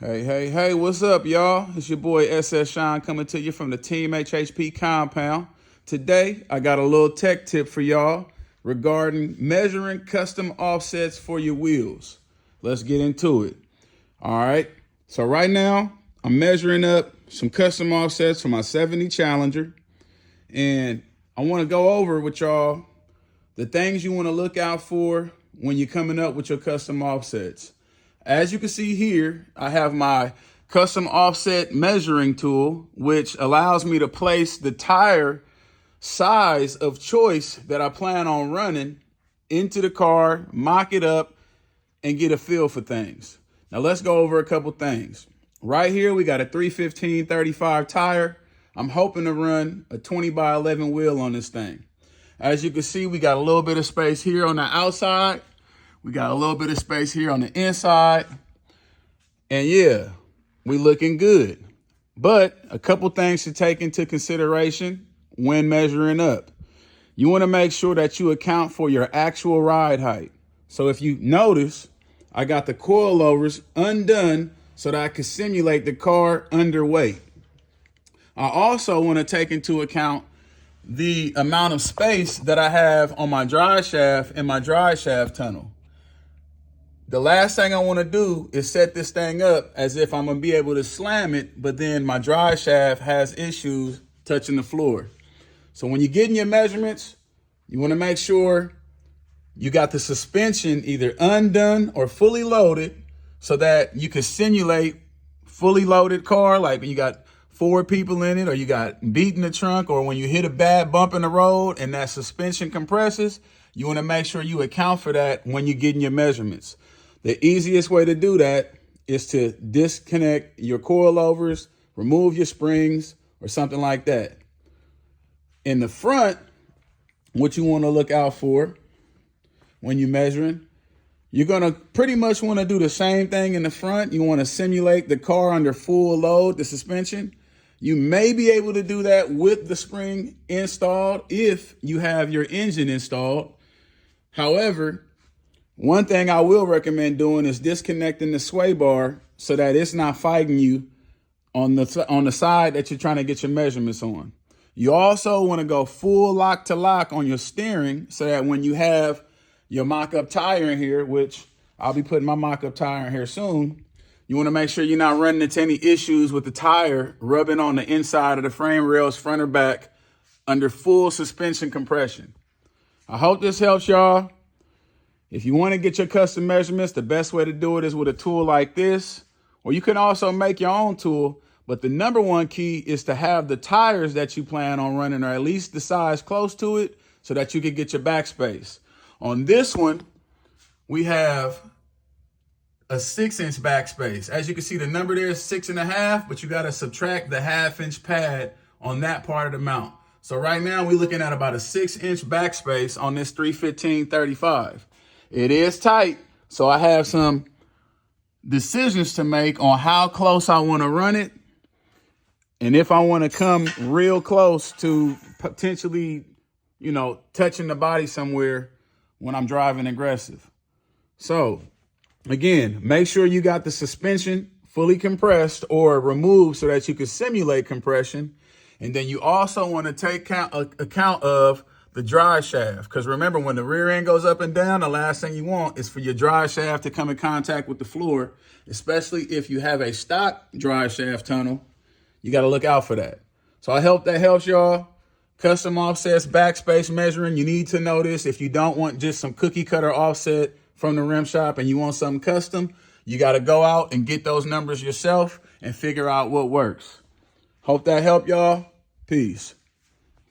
Hey, what's up, y'all? It's your boy SS Shaun coming to you from the Team HHP compound. Today, I got a little tech tip for y'all regarding measuring custom offsets for your wheels. Let's get into it. All right, so right now, I'm measuring up some custom offsets for my 70 Challenger, and I want to go over with y'all the things you want to look out for when you're coming up with your custom offsets. As you can see here, I have my custom offset measuring tool, which allows me to place the tire size of choice that I plan on running into the car, mock it up, and get a feel for things. Now let's go over a couple things. Right here, we got a 315/35 tire. I'm hoping to run a 20/11 wheel on this thing. As you can see, we got a little bit of space here on the outside. We got a little bit of space here on the inside. And yeah, we looking good. But a couple things to take into consideration when measuring up. You want to make sure that you account for your actual ride height. So if you notice, I got the coilovers undone so that I can simulate the car underweight. I also want to take into account the amount of space that I have on my drive shaft and my drive shaft tunnel. The last thing I want to do is set this thing up as if I'm going to be able to slam it, but then my drive shaft has issues touching the floor. So when you're getting your measurements, you want to make sure you got the suspension either undone or fully loaded so that you can simulate fully loaded car, like when you got 4 people in it, or you got beat in the trunk, or when you hit a bad bump in the road and that suspension compresses. You want to make sure you account for that when you're getting your measurements. The easiest way to do that is to disconnect your coilovers, remove your springs, or something like that. In the front, what you want to look out for when you're measuring, you're going to pretty much want to do the same thing in the front. You want to simulate the car under full load, the suspension. You may be able to do that with the spring installed if you have your engine installed. However, one thing I will recommend doing is disconnecting the sway bar so that it's not fighting you on the side that you're trying to get your measurements on. You also want to go full lock to lock on your steering so that when you have your mock-up tire in here, which I'll be putting my mock-up tire in here soon, you want to make sure you're not running into any issues with the tire rubbing on the inside of the frame rails, front or back, under full suspension compression. I hope this helps y'all. If you want to get your custom measurements, the best way to do it is with a tool like this, or you can also make your own tool. But the number one key is to have the tires that you plan on running, or at least the size close to it, so that you can get your backspace. On this one, we have a 6-inch backspace. As you can see, the number there is 6.5, but you got to subtract the 1/2-inch pad on that part of the mount. So right now we're looking at about a 6-inch backspace on this 315/35. It is tight, so I have some decisions to make on how close I want to run it, and if I want to come real close to potentially, touching the body somewhere when I'm driving aggressive. So again, make sure you got the suspension fully compressed or removed so that you can simulate compression. And then you also want to take account of the drive shaft, because remember, when the rear end goes up and down, the last thing you want is for your drive shaft to come in contact with the floor, especially if you have a stock drive shaft tunnel. You got to look out for that. So I hope that helps y'all. Custom offsets, backspace measuring. You need to know this. If you don't want just some cookie cutter offset from the rim shop and you want something custom, you got to go out and get those numbers yourself and figure out what works. Hope that helped y'all. Peace.